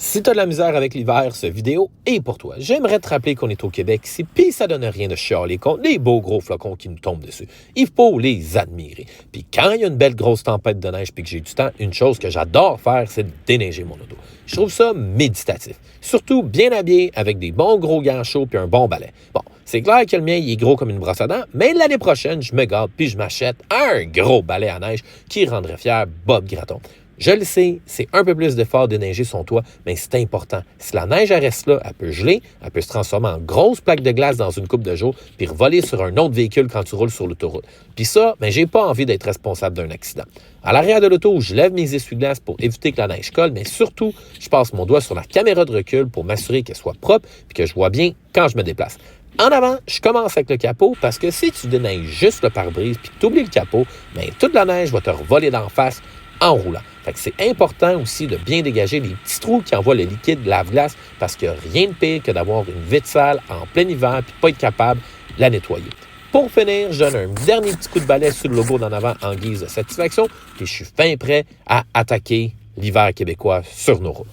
Si t'as de la misère avec l'hiver, cette vidéo est pour toi. J'aimerais te rappeler qu'on est au Québec ici, pis ça donne rien de chialer contre les beaux gros flocons qui nous tombent dessus. Il faut les admirer. Puis quand il y a une belle grosse tempête de neige puis que j'ai du temps, une chose que j'adore faire, c'est de déneiger mon auto. Je trouve ça méditatif. Surtout bien habillé, avec des bons gros gants chauds puis un bon balai. Bon, c'est clair que le mien, il est gros comme une brosse à dents, mais l'année prochaine, je me garde puis je m'achète un gros balai à neige qui rendrait fier Bob Gratton. Je le sais, c'est un peu plus d'effort de neiger son toit, mais c'est important. Si la neige reste là, elle peut geler, elle peut se transformer en grosse plaque de glace dans une coupe de jours, puis revoler sur un autre véhicule quand tu roules sur l'autoroute. Puis ça, j'ai pas envie d'être responsable d'un accident. À l'arrière de l'auto, je lève mes essuie-glaces pour éviter que la neige colle, mais surtout, je passe mon doigt sur la caméra de recul pour m'assurer qu'elle soit propre et que je vois bien quand je me déplace. En avant, je commence avec le capot parce que si tu déneiges juste le pare-brise puis que tu oublies le capot, toute la neige va te revoler d'en face en roulant. Fait que c'est important aussi de bien dégager les petits trous qui envoient le liquide lave-glace parce qu'il n'y a rien de pire que d'avoir une vitre sale en plein hiver et pas être capable de la nettoyer. Pour finir, je donne un dernier petit coup de balai sur le logo d'en avant en guise de satisfaction et je suis fin prêt à attaquer l'hiver québécois sur nos routes.